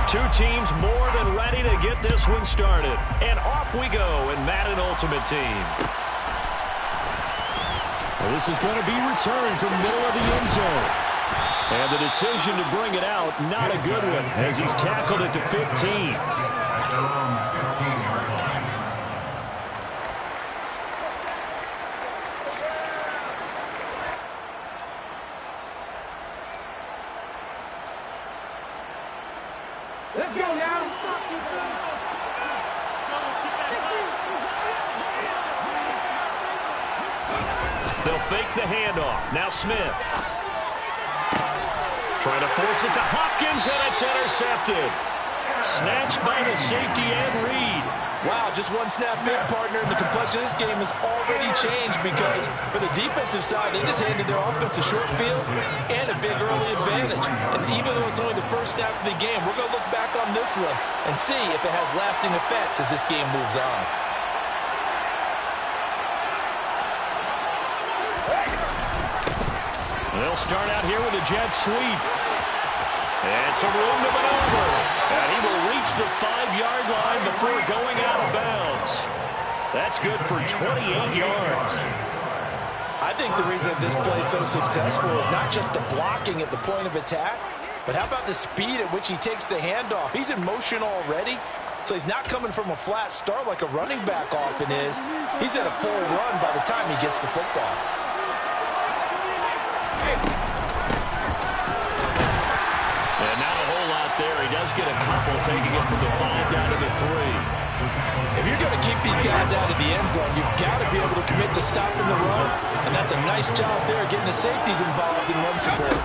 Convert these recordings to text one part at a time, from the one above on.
Two teams more than ready to get this one started. And off we go in Madden Ultimate Team. Well, this is going to be returned from the middle of the end zone. And the decision to bring it out, not a good one, as he's tackled at the 15. Let's go now. They'll fake the handoff. Now Smith. Trying to force it to Hopkins, and it's intercepted. Snatched by the safety and Reed. Wow, just one snap in, partner, and the complexion of this game has already changed because for the defensive side, they just handed their offense a short field and a big early advantage. And even though it's only the first snap of the game, we're going to look back on this one and see if it has lasting effects as this game moves on. They'll start out here with a jet sweep. And some room to maneuver. And he will reach the 5-yard line before going out of bounds. That's good for 28 yards. I think the reason this play is so successful is not just the blocking at the point of attack, but how about the speed at which he takes the handoff? He's in motion already, so he's not coming from a flat start like a running back often is. He's at a full run by the time he gets the football. And not a whole lot there. He does get a couple, taking it from the 5 down to the 3. If you're going to keep these guys out of the end zone, you've got to be able to commit to stopping the run. And that's a nice job there, getting the safeties involved in run support.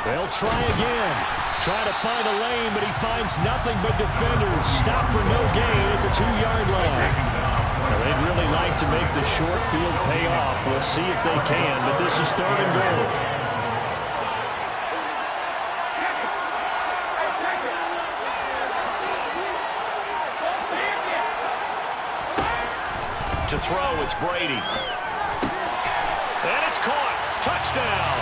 They'll try again. Try to find a lane, but he finds nothing but defenders. Stop for no gain at the 2-yard line. Well, they'd really like to make the short field pay off. We'll see if they can, but this is 3rd and goal. To throw, it's Brady. And it's caught. Touchdown.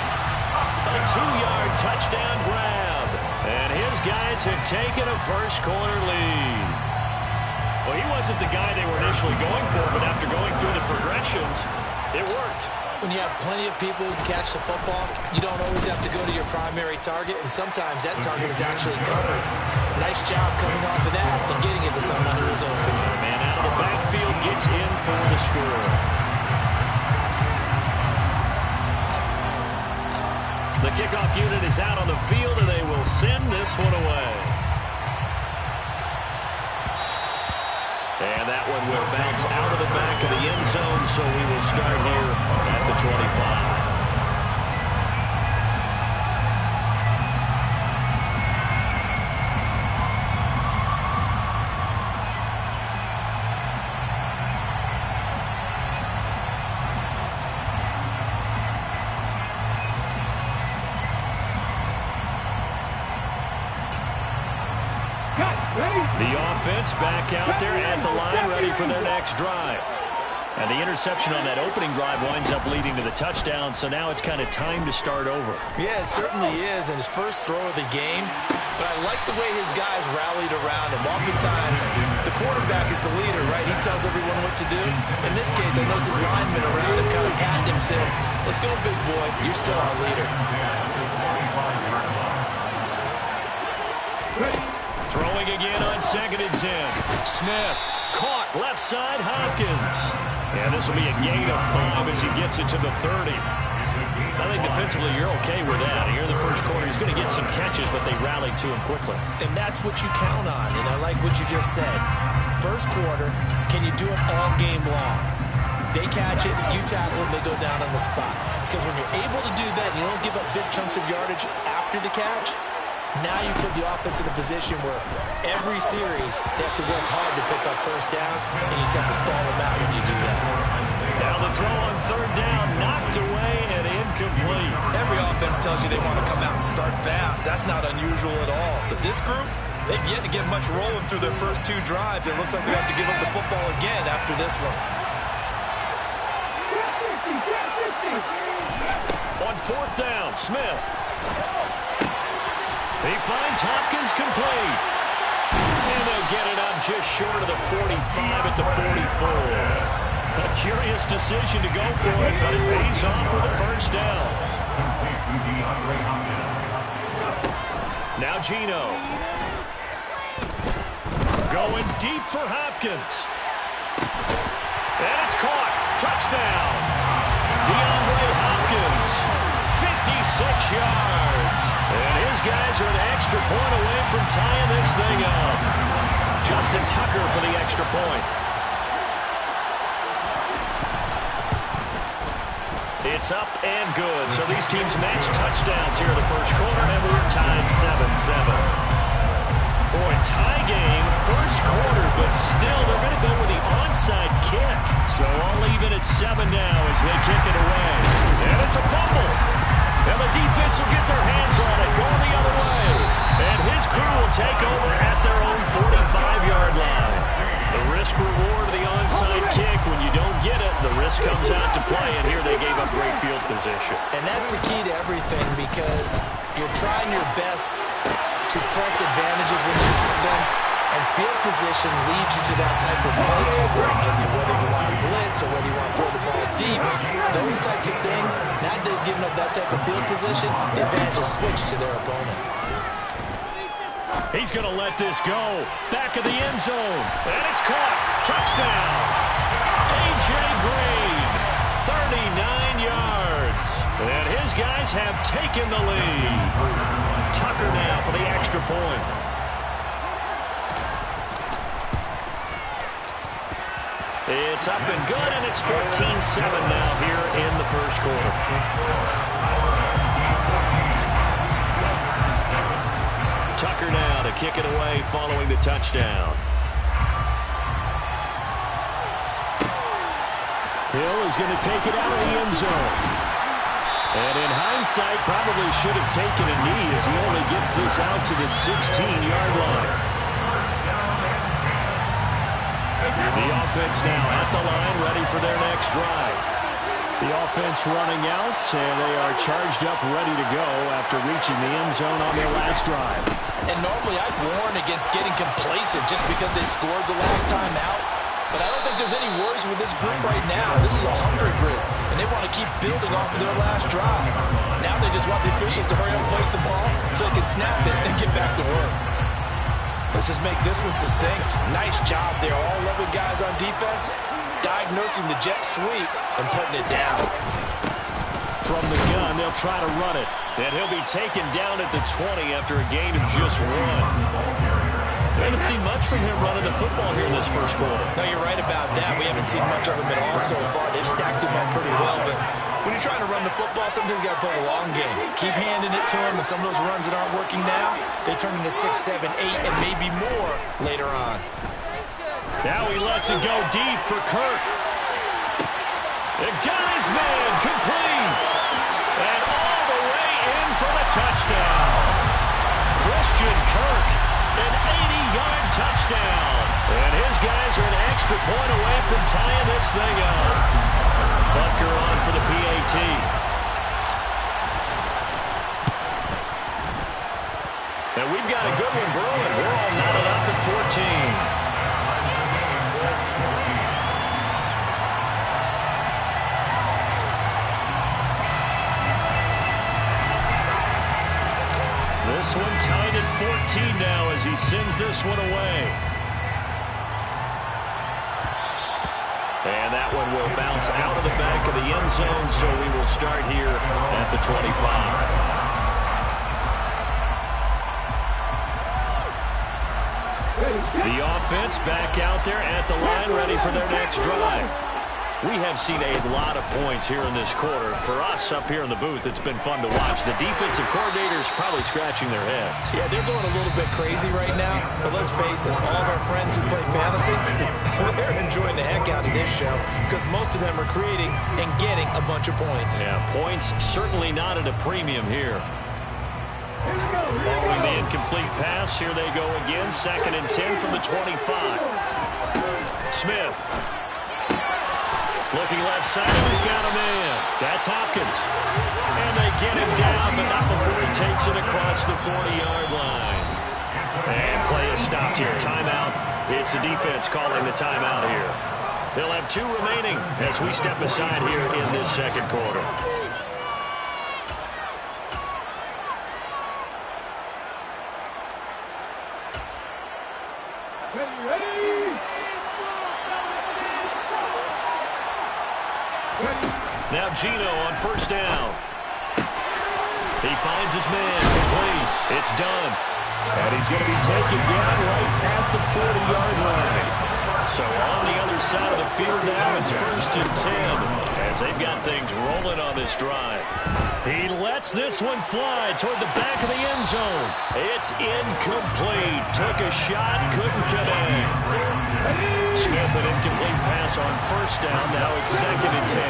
A 2-yard touchdown grab. And his guys have taken a first-quarter lead. Well, he wasn't the guy they were initially going for, but after going through the progressions, it worked. When you have plenty of people who catch the football, you don't always have to go to your primary target, and sometimes that target is actually covered. Nice job coming off of that and getting it to someone who is open. Man out of the backfield gets in for the score. The kickoff unit is out on the field, and they will send this one away. And that one will bounce out of the back of the end zone, so we will start here at the 25. The offense back out there at the line, ready for their next drive. And the interception on that opening drive winds up leading to the touchdown, so now it's kind of time to start over. Yeah, it certainly is, and his first throw of the game. But I like the way his guys rallied around him. Oftentimes, the quarterback is the leader, right? He tells everyone what to do. In this case, I noticed his linemen around him kind of patting him, saying, "Let's go, big boy. You're still our leader." Throwing again on 2nd and 10. Smith caught left side, Hopkins. And this will be a gain of 5 as he gets it to the 30. I think defensively you're okay with that. Here in the first quarter, he's going to get some catches, but they rallied to him quickly. And that's what you count on, and I like what you just said. First quarter, can you do it all game long? They catch it, you tackle them, they go down on the spot. Because when you're able to do that, you don't give up big chunks of yardage after the catch. Now you put the offense in a position where every series they have to work hard to pick up first downs, and you tend to stall them out when you do that. Now the throw on 3rd down, knocked away and incomplete. Every offense tells you they want to come out and start fast. That's not unusual at all. But this group, they've yet to get much rolling through their first 2 drives. It looks like they have to give up the football again after this one. On 4th down, Smith. He finds Hopkins complete. And they'll get it up just short of the 45 at the 44. A curious decision to go for it, but it pays off for the first down. Now Geno. Going deep for Hopkins. And it's caught. Touchdown. DeAndre Hopkins. 56 yards. And his guys are an extra point away from tying this thing up. Justin Tucker for the extra point. It's up and good. So these teams match touchdowns here in the first quarter, and we're tied 7-7. Boy, tie game, first quarter, but still they're going to go with the onside kick. So all even at 7 now as they kick it away. And it's a fumble. And the defense will get their hands on it, going the other way. And his crew will take over at their own 45-yard line. The risk-reward of the onside kick, when you don't get it, the risk comes out to play, and here they gave up great field position. And that's the key to everything, because you're trying your best to press advantages when you have them, and field position leads you to that type of play calling. And whether you want to blitz or whether you want to throw the ball deep, those types of things, now that they've given up that type of field position, the advantage is switched to their opponent. He's going to let this go. Back of the end zone. And it's caught. Touchdown. A.J. Green. 39 yards. And his guys have taken the lead. Tucker now for the extra point. It's up and good, and it's 14-7 now here in the first quarter. Tucker now to kick it away following the touchdown. Hill is going to take it out of the end zone. And in hindsight, probably should have taken a knee as he only gets this out to the 16-yard line. The offense now at the line, ready for their next drive. The offense running out, and they are charged up, ready to go after reaching the end zone on their last drive. And normally I'd warn against getting complacent just because they scored the last time out. But I don't think there's any worries with this group right now. This is a hungry group, and they want to keep building off of their last drive. Now they just want the officials to hurry up and place the ball so they can snap it and get back to work. Let's just make this one succinct. Nice job there. All 11 guys on defense diagnosing the jet sweep and putting it down. From the gun, they'll try to run it. And he'll be taken down at the 20 after a gain of just 1. We haven't seen much from him running the football here in this first quarter. No, you're right about that. We haven't seen much of him at all so far. They've stacked him up pretty well, but when you're trying to run the football, sometimes you got to play a long game. Keep handing it to him, and some of those runs that aren't working now, they turn into 6, 7, 8, and maybe more later on. Now he lets it go deep for Kirk. The got his man complete. And all the way in for the touchdown. Christian Kirk, an 80-yard touchdown. And his guys are an extra point away from tying this thing up. Butker on for the PAT. And we've got a good one brewing. We're all knotted up at 14. This one tied at 14 now as he sends this one away. And that one will bounce out of the back of the end zone, so we will start here at the 25. The offense back out there at the line, ready for their next drive. We have seen a lot of points here in this quarter. For us up here in the booth, it's been fun to watch. The defensive coordinators probably scratching their heads. Yeah, they're going a little bit crazy right now. But let's face it, all of our friends who play fantasy, they're enjoying the heck out of this show because most of them are creating and getting a bunch of points. Yeah, points certainly not at a premium here. Following the incomplete pass, here they go again. 2nd and 10 from the 25. Smith. Looking left side, he's got him in. That's Hopkins. And they get him down, but not before he takes it across the 40-yard line. And play is stopped here. Timeout. It's the defense calling the timeout here. They'll have 2 remaining as we step aside here in this second quarter. Now Gino on first down. He finds his man. Complete. It's done. And he's going to be taken down right at the 40-yard line. So on the other side of the field now, it's 1st and 10 as they've got things rolling on this drive. He lets this one fly toward the back of the end zone. It's incomplete. Took a shot, couldn't connect. Smith, an incomplete pass on first down. Now it's 2nd and 10.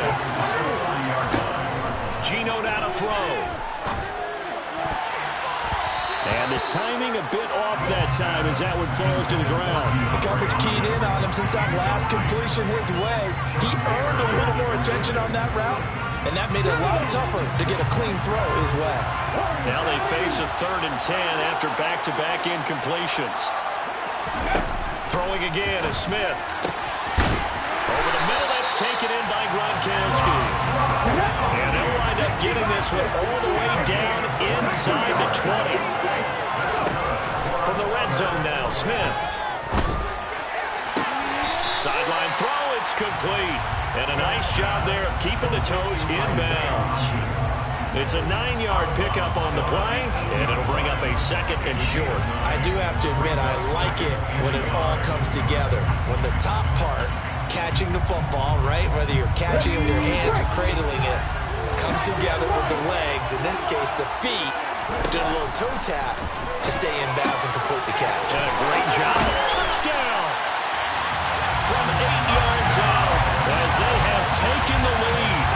Gino now to throw. And the timing a bit off that time as that one falls to the ground. The coverage keyed in on him since that last completion his way. He earned a little more attention on that route, and that made it a lot tougher to get a clean throw his way. Now they face a 3rd and 10 after back-to-back incompletions. Throwing again is Smith. Over the middle, that's taken in by Gronkowski. And they'll wind up getting this one all the way down inside the 20. From the red zone now, Smith. Sideline throw, it's complete. And a nice job there of keeping the toes in bounds. It's a 9-yard pickup on the play, and it'll bring up a 2nd and short. I do have to admit, I like it when it all comes together. When the top part, catching the football, right, whether you're catching it with your hands or cradling it, comes together with the legs, in this case the feet, doing a little toe tap to stay in bounds and complete the catch. And a great job. Touchdown from 8 yards out as they have taken the lead.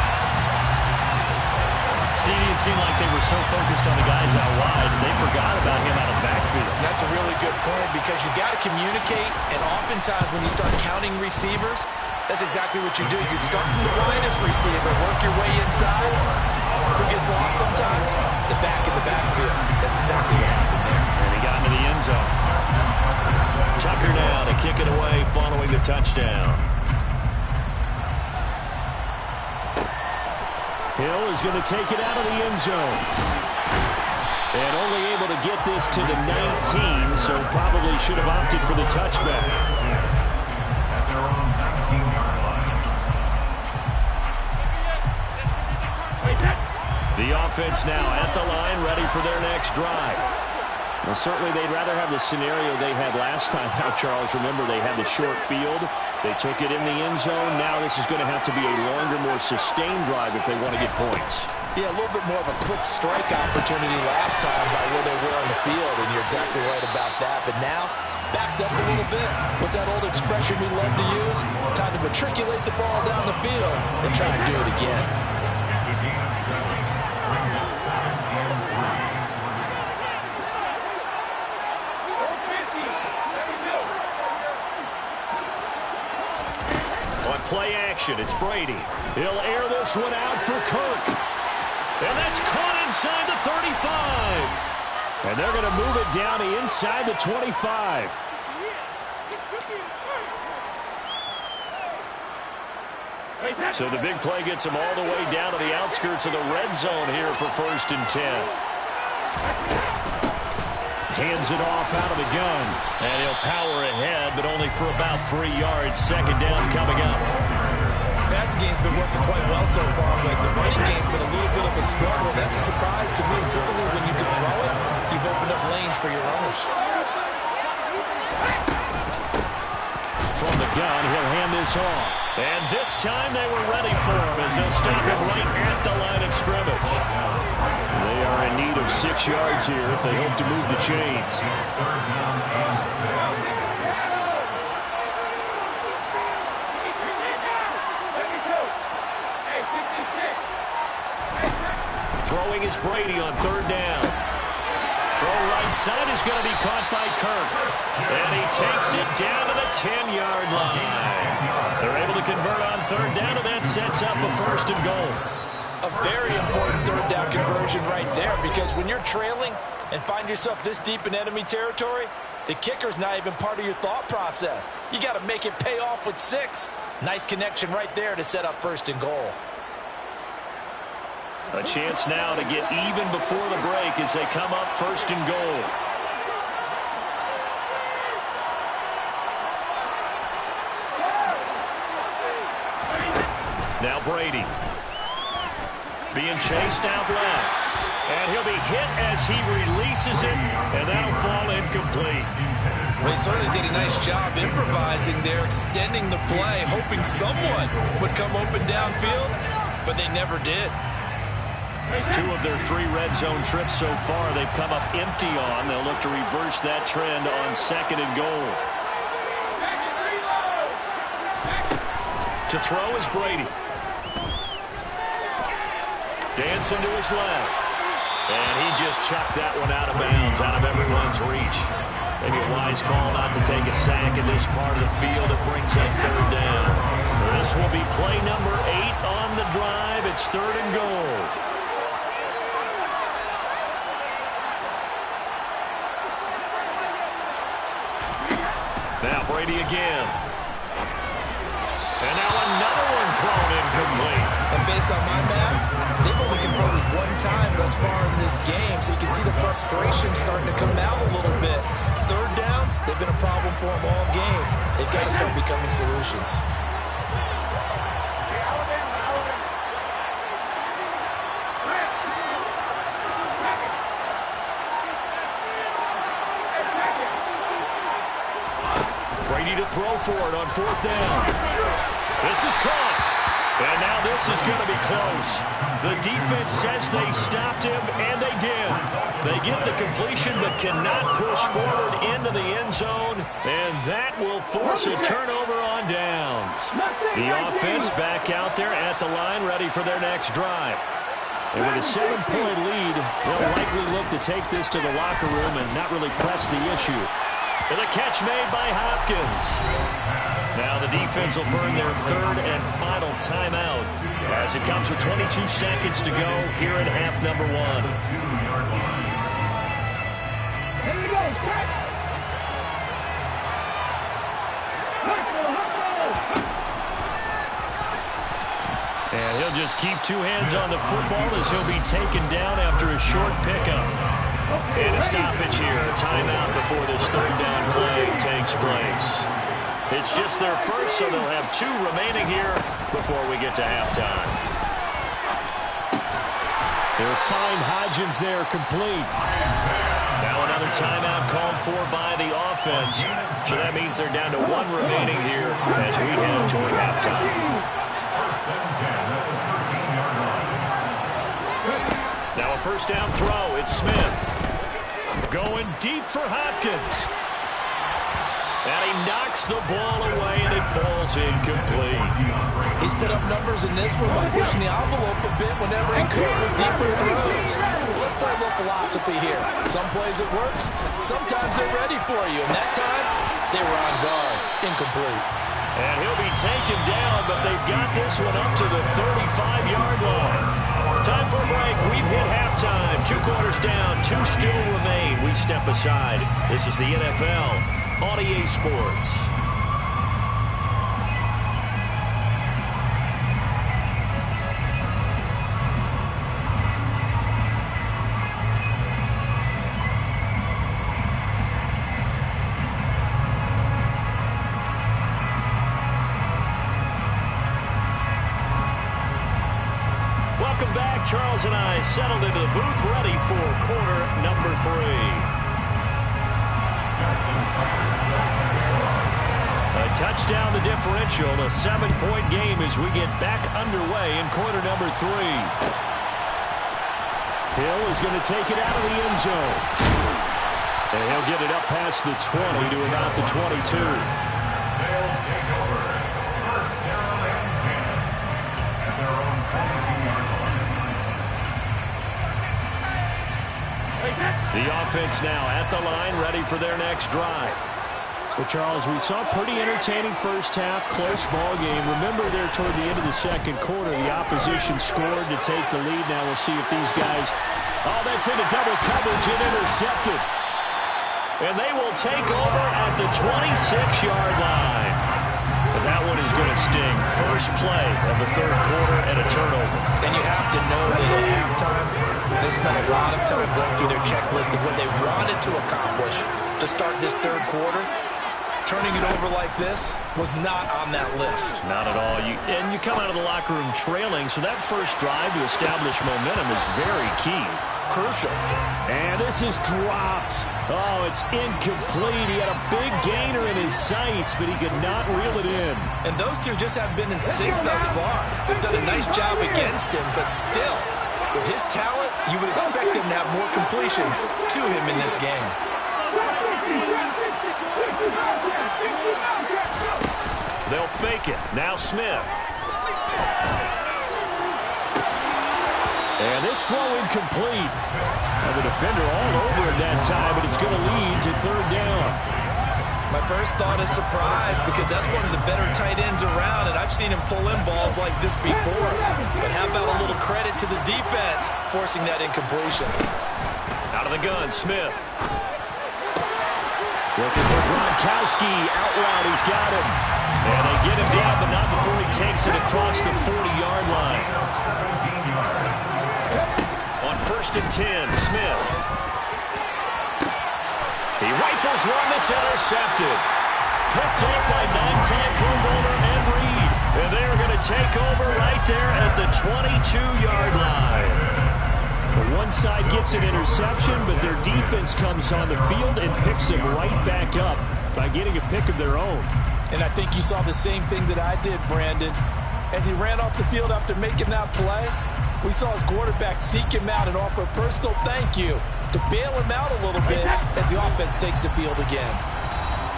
See, it seemed like they were so focused on the guys out wide, they forgot about him out of the backfield. That's a really good point because you've got to communicate, and oftentimes when you start counting receivers, that's exactly what you do. You start from the widest receiver, work your way inside. Who gets lost sometimes? The back in the backfield. That's exactly what happened there. And he got into the end zone. Tucker now to kick it away following the touchdown. Hill is going to take it out of the end zone. And only able to get this to the 19, so probably should have opted for the touchback. At their own 19-yard line. The offense now at the line, ready for their next drive. Well, certainly they'd rather have the scenario they had last time. Now, Charles, remember they had the short field. They took it in the end zone. Now this is going to have to be a longer, more sustained drive if they want to get points. Yeah, a little bit more of a quick strike opportunity last time by where they were on the field, and you're exactly right about that. But now, backed up a little bit. What's that old expression we love to use? Time to matriculate the ball down the field and try and do it again. It's a game of 7. Brings up 7 and 3. Play action, it's Brady. He'll air this one out for Kirk. And that's caught inside the 35. And they're going to move it down to inside the 25. So the big play gets him all the way down to the outskirts of the red zone here for 1st and 10. Hands it off out of the gun. And he'll power ahead, but only for about 3 yards. 2nd down coming up. The passing game's been working quite well so far, but the running game's been a little bit of a struggle. That's a surprise to me. Typically, when you can throw it, you've opened up lanes for your runners. From the gun, he'll hand this off. And this time they were ready for him as they'll stop him right at the line of scrimmage. They are in need of 6 yards here if they hope to move the chains. Throwing is Brady on 3rd down. Throw right side is going to be caught by Kirk. And he takes it down to the 10-yard line. They're able to convert on 3rd down, and that sets up a 1st and goal. A very important third down conversion right there, because when you're trailing and find yourself this deep in enemy territory, the kicker's not even part of your thought process. You got to make it pay off with 6. Nice connection right there to set up 1st and goal. A chance now to get even before the break as they come up 1st and goal. Now Brady. Being chased out left. And he'll be hit as he releases it, and that'll fall incomplete. They certainly did a nice job improvising there, extending the play, hoping someone would come open downfield, but they never did. 2 of their 3 red zone trips so far they've come up empty on. They'll look to reverse that trend on 2nd and goal. To throw is Brady. Dancing to his left. And he just chucked that one out of bounds, out of everyone's reach. Maybe a wise call not to take a sack in this part of the field. It brings up 3rd down. This will be play number 8 on the drive. It's 3rd and goal. Now Brady again. And now another one thrown incomplete. And based on my math, they've only converted 1 time thus far in this game, so you can see the frustration starting to come out a little bit. 3rd downs, they've been a problem for them all game. They've got to start becoming solutions. Brady to throw for it on 4th down. This is caught. And now this is going to be close. The defense says they stopped him, and they did. They get the completion but cannot push forward into the end zone, and that will force a turnover on downs. The offense back out there at the line, ready for their next drive. And with a 7-point lead, they'll likely look to take this to the locker room and not really press the issue. And a catch made by Hopkins. Now the defense will burn their 3rd and final timeout as it comes with 22 seconds to go here in half number 1. And he'll just keep 2 hands on the football as he'll be taken down after a short pickup. And a stoppage here, a timeout before this 3rd down play takes place. It's just their first, so they'll have 2 remaining here before we get to halftime. They'll find Hodgins there complete. Now another timeout called for by the offense. So that means they're down to 1 remaining here as we head toward halftime. Now a 1st down throw. It's Smith. Going deep for Hopkins. And he knocks the ball away, and it falls incomplete. He's put up numbers in this one by pushing the envelope a bit whenever he could with deeper throws. Let's play a little philosophy here. Some plays it works. Sometimes they're ready for you. And that time, they were on guard. Incomplete. And he'll be taken down, but they've got this one up to the 35-yard line. Time for a break. We've hit halftime. 2 quarters down. 2 still remain. We step aside. This is the NFL on EA Sports. Welcome back. Charles and I settled into the booth, ready for quarter number 3. A touchdown the differential, a 7-point game as we get back underway in quarter number 3. Hill is going to take it out of the end zone. And he'll get it up past the 20 to about the 22. They'll take over. 1st down and 10 at their own 22-yard line. The offense now at the line, ready for their next drive. Well, Charles, we saw a pretty entertaining first half, close ball game. Remember there toward the end of the second quarter, the opposition scored to take the lead. Now we'll see if these guys... Oh, that's into double coverage and intercepted. And they will take over at the 26-yard line. And that one is going to sting. First play of the third quarter and a turnover. And you have to know that at halftime, they spent a lot of time going through their checklist of what they wanted to accomplish to start this third quarter. Turning it over like this was not on that list. Not at all. And you come out of the locker room trailing, so that first drive to establish momentum is very key. Crucial. And this is dropped. Oh, it's incomplete. He had a big gainer in his sights, but he could not reel it in. And those two just haven't been in sync thus far. They've done a nice job against him, but still, with his talent, you would expect him to have more completions to him in this game. They'll fake it. Now Smith. And this throw incomplete. Now the defender all over it that time, but it's going to lead to third down. My first thought is surprise because that's one of the better tight ends around, and I've seen him pull in balls like this before. But how about a little credit to the defense forcing that incompletion? Out of the gun, Smith. Looking for Gronkowski. Out route, he's got him. And they get him down, but not before he takes it across the 40-yard line. On 1st and 10, Smith. He rifles one that's intercepted. Picked up by 9-time Pro Bowler Ed Reed. And they're going to take over right there at the 22-yard line. The one side gets an interception, but their defense comes on the field and picks him right back up by getting a pick of their own. And I think you saw the same thing that I did, Brandon. As he ran off the field after making that play, we saw his quarterback seek him out and offer a personal thank you to bail him out a little bit as the offense takes the field again.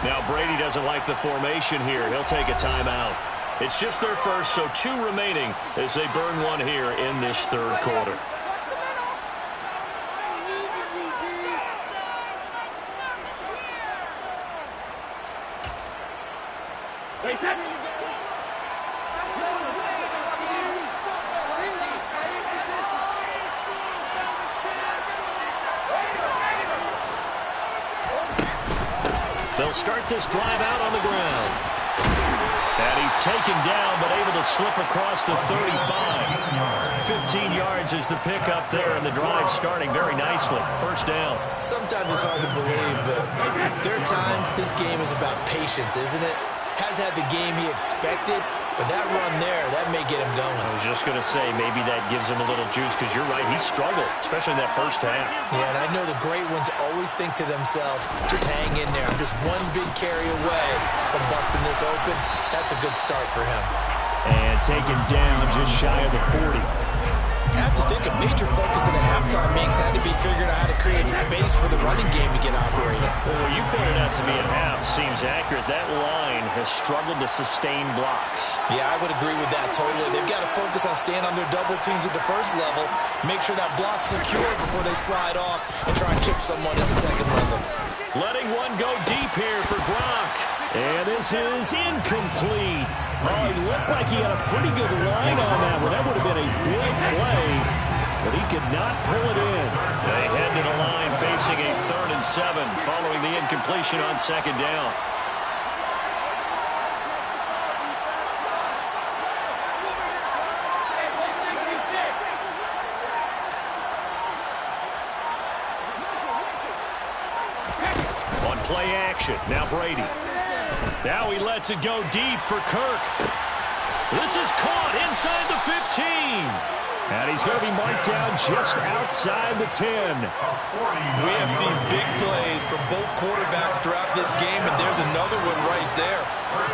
Now Brady doesn't like the formation here. He'll take a timeout. It's just their first, so 2 remaining as they burn one here in this third quarter. They'll start this drive out on the ground. And he's taken down, but able to slip across the 35. 15 yards is the pickup there, and the drive starting very nicely. First down. Sometimes it's hard to believe, but there are times this game is about patience, isn't it? Has had the game he expected, but that run there, that may get him going. I was just going to say, maybe that gives him a little juice, because you're right, he struggled, especially in that first half. Yeah, and I know the great ones always think to themselves, just hang in there. I'm just one big carry away from busting this open. That's a good start for him. And taken down just shy of the 40. I have to think a major focus in the halftime meetings had to be figuring out how to create space for the running game to get operating. Well, what you pointed out to me at half seems accurate. That line has struggled to sustain blocks. Yeah, I would agree with that totally. They've got to focus on staying on their double teams at the first level, make sure that block's secure before they slide off and try and chip someone at the second level. Letting one go deep here for Gronk. And this is incomplete. Oh, he looked like he had a pretty good line on that one. That would have been a big play, but he could not pull it in. They head to the line facing a 3rd and 7 following the incompletion on 2nd down. On play action, now Brady. Now he lets it go deep for Kirk. This is caught inside the 15. And he's going to be marked down just outside the 10. We have seen big plays from both quarterbacks throughout this game, and there's another one right there.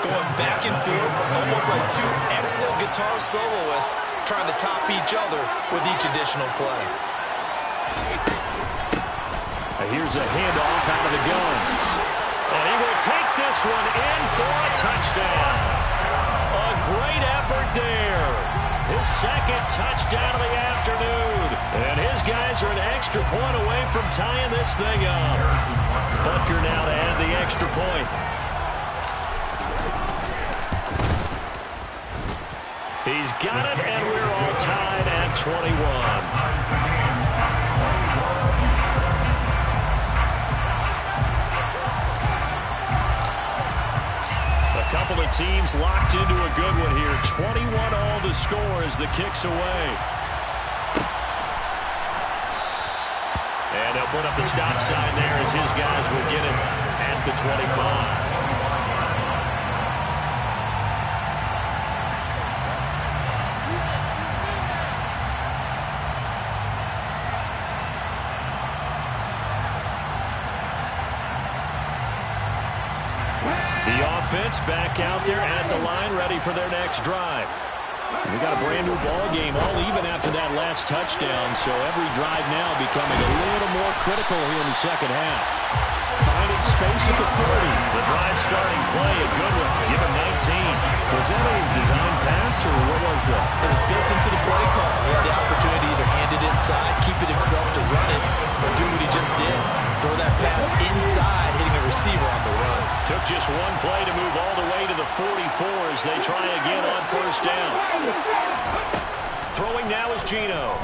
Going back and forth, almost like 2 excellent guitar soloists trying to top each other with each additional play. Here's a handoff out of the gun. And he will take this one in for a touchdown. A great effort there. His 2nd touchdown of the afternoon. And his guys are an extra point away from tying this thing up. Butker now to add the extra point. He's got it, and we're all tied at 21. A couple of teams locked into a good one here. 21 all the score as the kick's away. And they'll put up the stop sign there as his guys will get it at the 25. The offense back out there at the line, ready for their next drive. We got a brand new ball game, all even after that last touchdown, so every drive now becoming a little more critical here in the second half. Finding space at the 40. The drive starting play, a good one. Give him 19. Was that a design pass, or what was that? It was built into the play call. He had the opportunity to either hand it inside, keep it himself to run it, or do what he just did. Throw that pass inside, hitting a receiver on the run. Took just one play to move all the way to the 44 as they try again on first down. Throwing now is Geno.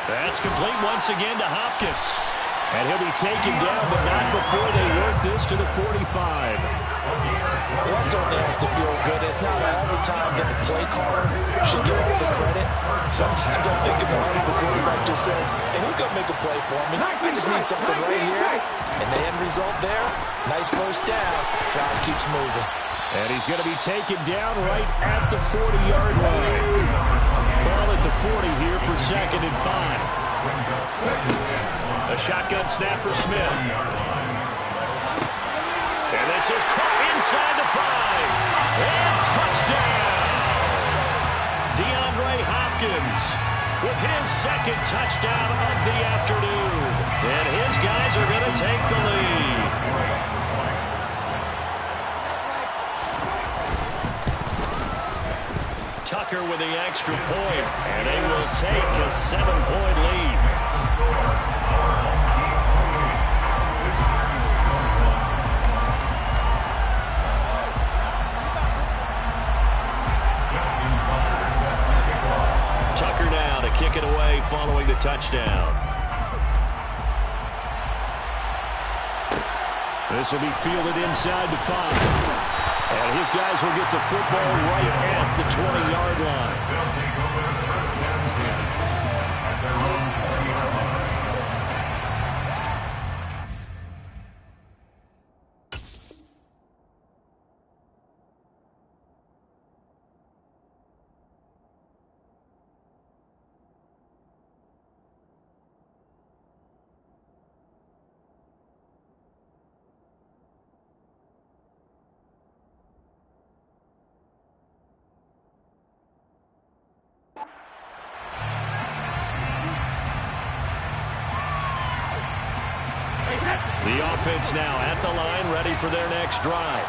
That's complete once again to Hopkins. And he'll be taken down, but not before they work this to the 45. It also has to feel good. It's not all the time that the play caller should get all the credit. Sometimes I'm thinking the heart of the quarterback just says, hey, who's going to make a play for me? I just need something right here. And the end result there, nice first down. Drive keeps moving. And he's going to be taken down right at the 40-yard line. Ball at the 40 here for 2nd and 5. A shotgun snap for Smith. And this is caught inside the 5. And touchdown! DeAndre Hopkins with his 2nd touchdown of the afternoon. And his guys are going to take the lead. Tucker with the extra point, and they will take a 7-point lead. Tucker now to kick it away following the touchdown. This will be fielded inside the 5. And his guys will get the football right at the 20-yard line. The offense now at the line, ready for their next drive.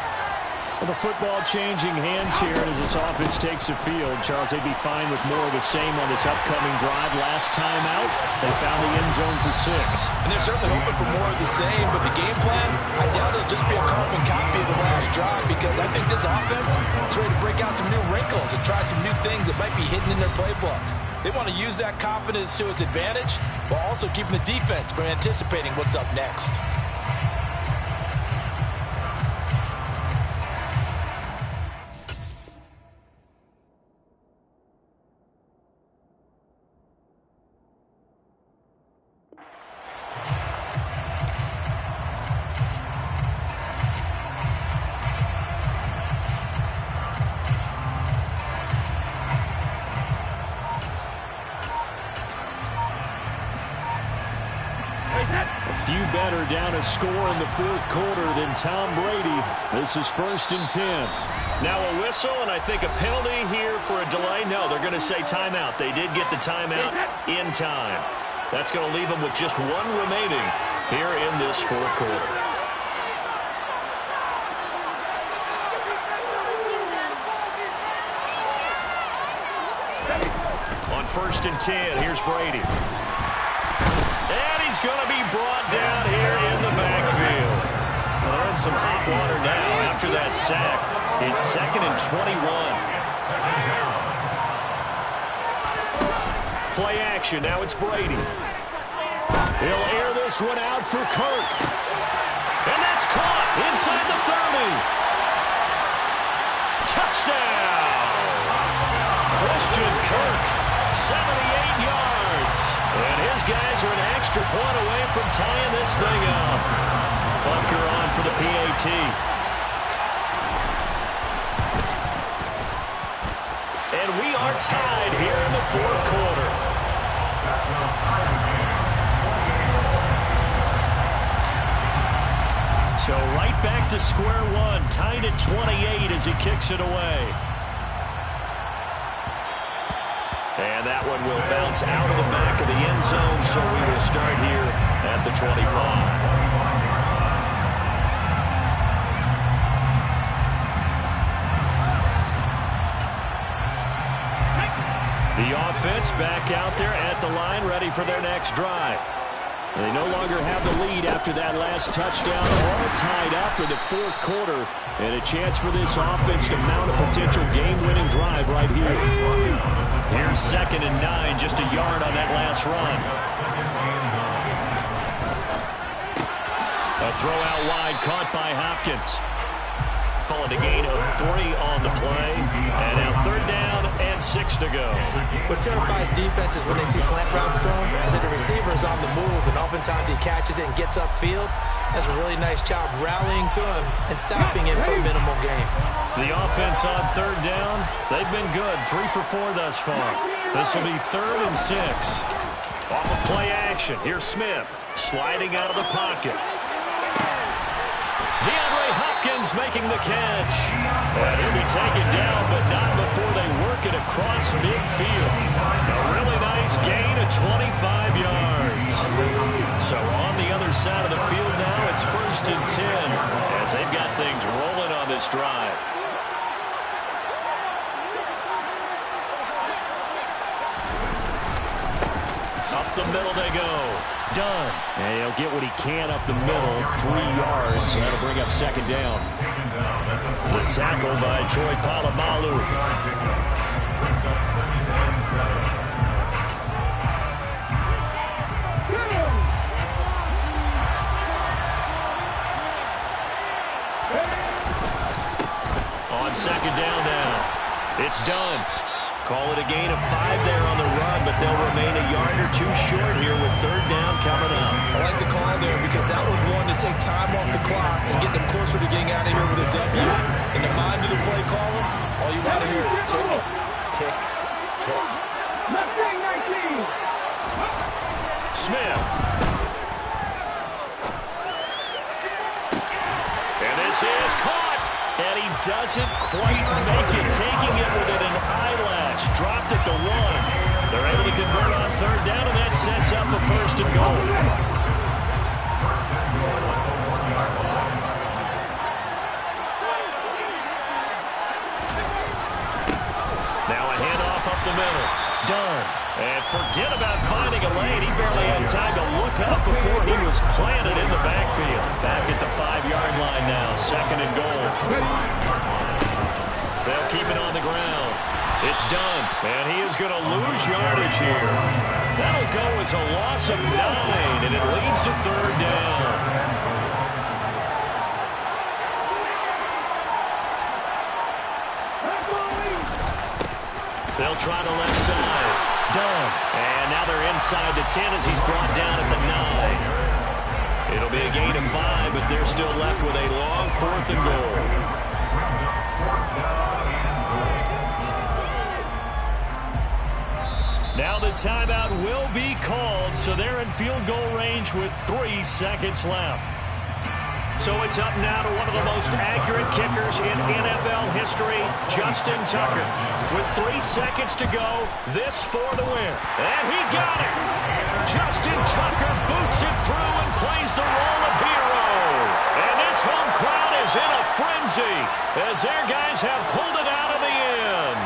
Well, the football changing hands here as this offense takes the field. Charles, they'd be fine with more of the same on this upcoming drive. Last time out, they found the end zone for 6. And they're certainly hoping for more of the same, but the game plan, I doubt it'll just be a carbon copy of the last drive, because I think this offense is ready to break out some new wrinkles and try some new things that might be hidden in their playbook. They want to use that confidence to its advantage while also keeping the defense from anticipating what's up next. A few better down a score in the 4th quarter than Tom Brady. This is 1st and 10. Now a whistle, and I think a penalty here for a delay. No, they're going to say timeout. They did get the timeout in time. That's going to leave them with just one remaining here in this 4th quarter. On 1st and 10, here's Brady. And he's going to be brought down here in the backfield. Well, they're in some hot water now after that sack. It's 2nd and 21. Play action. Now it's Brady. He'll air this one out for Kirk. And that's caught inside the 30. Touchdown! Christian Kirk, 78 yards. And his guys are an extra point away from tying this thing up. Bunker on for the PAT. And we are tied here in the 4th quarter. So right back to square one, tied at 28 as he kicks it away. And that one will bounce out of the back of the end zone, so we will start here at the 25. The offense back out there at the line, ready for their next drive. They no longer have the lead after that last touchdown, all tied up in the 4th quarter, and a chance for this offense to mount a potential game-winning drive right here. Here's 2nd and 9, just a yard on that last run. A throw out wide, caught by Hopkins. Call it a gain of 3 on the play. And now 3rd down and 6 to go. What terrifies defenses when they see slant routes thrown is that the receiver is on the move, and oftentimes he catches it and gets upfield. Does a really nice job rallying to him and stopping him for a minimal gain. The offense on 3rd down, they've been good. 3 for 4 thus far. This will be 3rd and 6. Off of play action, here's Smith sliding out of the pocket. Hopkins making the catch. And he'll be taken down, but not before they work it across midfield. A really nice gain of 25 yards. So on the other side of the field now, it's 1st and 10 as they've got things rolling on this drive. Up the middle they go. Done. And he'll get what he can up the middle, 3 yards. So that'll bring up 2nd down. The tackle by Troy Polamalu. On 2nd down now. It's done. Call it a gain of 5 there on the run, but they'll remain a yard or 2 short here with 3rd down coming up. I like the call there because that was one to take time off the clock and get them closer to getting out of here with a W. In the mind of the play caller, all you want to hear is tick, tick, tick. Smith. And this is caught. And he doesn't quite make it, taking it within an eyelash. Dropped at the 1. They're able to convert on 3rd down, and that sets up a 1st and goal. Now a handoff up the middle. Done. And forget about finding a lane. He barely had time to look up before he was planted in the backfield. Back at the 5-yard line now. 2nd and goal. They'll keep it on the ground. It's done. And he is going to lose yardage here. That'll go as a loss of 9, and it leads to 3rd down. They'll try the left side. Done. And now they're inside the 10 as he's brought down at the 9. It'll be a gain of 5, but they're still left with a long 4th and goal. Now the timeout will be called, so they're in field goal range with 3 seconds left. So it's up now to one of the most accurate kickers in NFL history, Justin Tucker. With 3 seconds to go, this for the win. And he got it! Justin Tucker boots it through and plays the role of hero. And this home crowd is in a frenzy as their guys have pulled it out of the end.